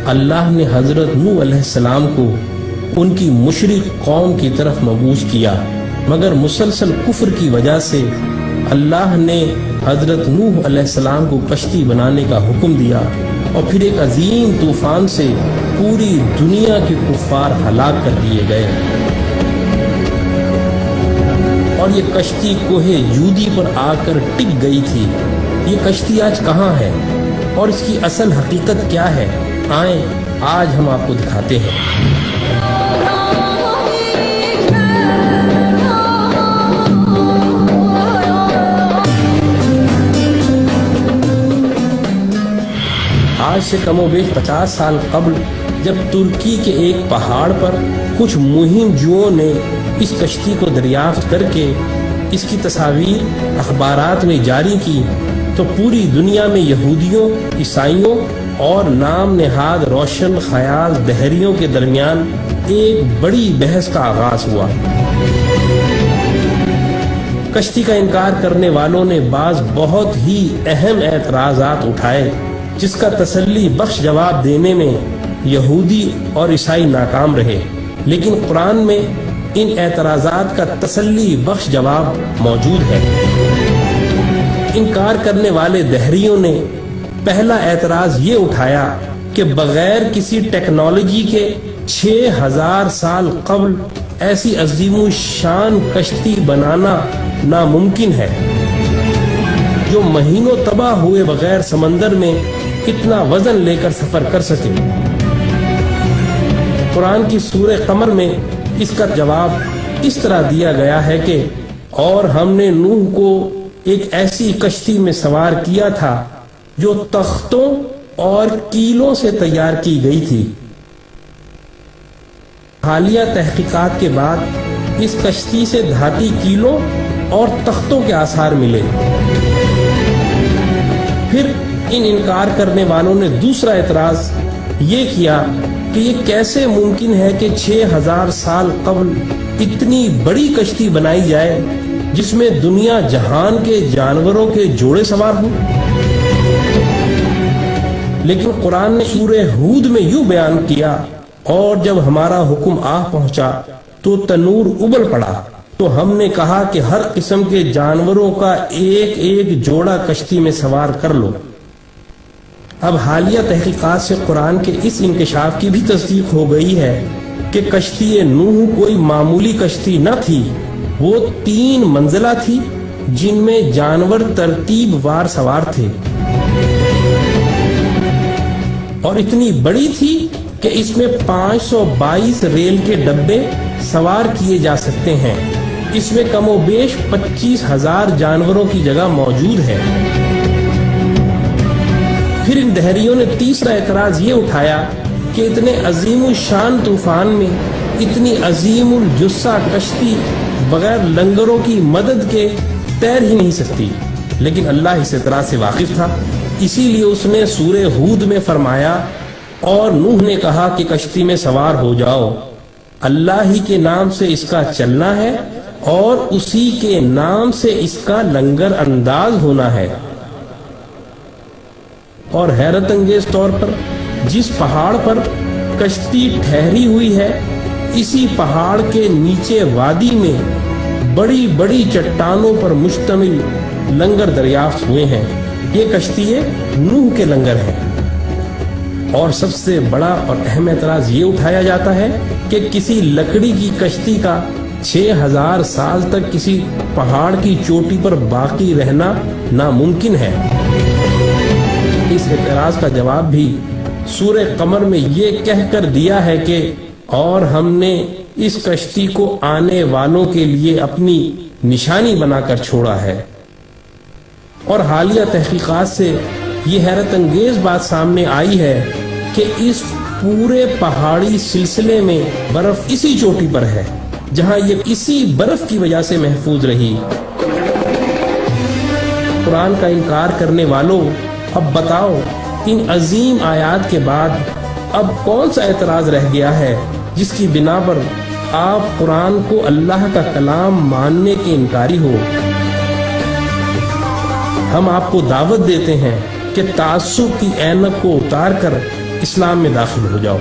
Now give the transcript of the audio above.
اللہ نے حضرت نوح علیہ السلام کو ان کی مشرک قوم کی طرف مبعوث کیا، مگر مسلسل کفر کی وجہ سے اللہ نے حضرت نوح علیہ السلام کو کشتی بنانے کا حکم دیا، اور پھر ایک عظیم طوفان سے پوری دنیا کے کفار ہلاک کر دیے گئے۔ اور یہ کشتی کوہ جودی پر آ کر ٹک گئی تھی۔ یہ کشتی آج کہاں ہے اور اس کی اصل حقیقت کیا ہے؟ آئیں آج ہم آپ کو دکھاتے ہیں۔ آج سے کم و بیش 50 سال قبل جب ترکی کے ایک پہاڑ پر کچھ مہم جوؤں نے اس کشتی کو دریافت کر کے اس کی تصاویر اخبارات میں جاری کی، تو پوری دنیا میں یہودیوں، عیسائیوں اور نام نہاد روشن خیال دہریوں کے درمیان ایک بڑی بحث کا آغاز ہوا۔ کشتی کا انکار کرنے والوں نے بعض بہت ہی اہم اعتراضات اٹھائے، جس کا تسلی بخش جواب دینے میں یہودی اور عیسائی ناکام رہے، لیکن قرآن میں ان اعتراضات کا تسلی بخش جواب موجود ہے۔ انکار کرنے والے دہریوں نے پہلا اعتراض یہ اٹھایا کہ بغیر کسی ٹیکنالوجی کے 6000 سال قبل ایسی عظیم الشان کشتی بنانا ناممکن ہے جو مہینوں تباہ ہوئے بغیر سمندر میں اتنا وزن لے کر سفر کر سکے۔ قرآن کی سورہ قمر میں اس کا جواب اس طرح دیا گیا ہے کہ اور ہم نے نوح کو ایک ایسی کشتی میں سوار کیا تھا جو تختوں اور کیلوں سے تیار کی گئی تھی۔ حالیہ تحقیقات کے بعد اس کشتی سے دھاتی کیلوں اور تختوں کے آثار ملے۔ پھر ان انکار کرنے والوں نے دوسرا اعتراض یہ کیا کہ یہ کیسے ممکن ہے کہ 6000 سال قبل اتنی بڑی کشتی بنائی جائے جس میں دنیا جہان کے جانوروں کے جوڑے سوار ہوں۔ لیکن قرآن نے سورہ ہود میں یوں بیان کیا، اور جب ہمارا حکم آ پہنچا تو تنور ابل پڑا، تو ہم نے کہا کہ ہر قسم کے جانوروں کا ایک ایک جوڑا کشتی میں سوار کر لو۔ اب حالیہ تحقیقات سے قرآن کے اس انکشاف کی بھی تصدیق ہو گئی ہے کہ کشتی نوح کوئی معمولی کشتی نہ تھی، وہ 3 منزلہ تھی جن میں جانور ترتیب وار سوار تھے، اور اتنی بڑی تھی کہ اس میں 522 ریل کے ڈبے سوار کیے جا سکتے ہیں۔ اس میں کم و بیش 25,000 جانوروں کی جگہ موجود ہے۔ پھر ان دہریوں نے تیسرا اعتراض یہ اٹھایا کہ اتنے عظیم الشان طوفان میں اتنی عظیم الجثہ کشتی بغیر لنگروں کی مدد کے تیر ہی نہیں سکتی، لیکن اللہ اس اعتراض سے واقف تھا، اسی لیے اس نے سورہ ہود میں فرمایا، اور نوح نے کہا کہ کشتی میں سوار ہو جاؤ، اللہ ہی کے نام سے اس کا چلنا ہے اور اسی کے نام سے اس کا لنگر انداز ہونا ہے۔ اور حیرت انگیز طور پر جس پہاڑ پر کشتی ٹھہری ہوئی ہے، اسی پہاڑ کے نیچے وادی میں بڑی بڑی چٹانوں پر مشتمل لنگر دریافت ہوئے ہیں۔ یہ کشتی نوح کے لنگر ہیں۔ اور سب سے بڑا اور اہم اعتراض یہ اٹھایا جاتا ہے کہ کسی لکڑی کی کشتی کا 6000 سال تک کسی پہاڑ کی چوٹی پر باقی رہنا ناممکن ہے۔ اس اعتراض کا جواب بھی سورہ قمر میں یہ کہہ کر دیا ہے کہ اور ہم نے اس کشتی کو آنے والوں کے لیے اپنی نشانی بنا کر چھوڑا ہے۔ اور حالیہ تحقیقات سے یہ حیرت انگیز بات سامنے آئی ہے کہ اس پورے پہاڑی سلسلے میں برف اسی چوٹی پر ہے جہاں یہ اسی برف کی وجہ سے محفوظ رہی۔ قرآن کا انکار کرنے والوں، اب بتاؤ ان عظیم آیات کے بعد اب کون سا اعتراض رہ گیا ہے جس کی بنا پر آپ قرآن کو اللہ کا کلام ماننے کے انکاری ہو؟ ہم آپ کو دعوت دیتے ہیں کہ تعصب کی اینک کو اتار کر اسلام میں داخل ہو جاؤ۔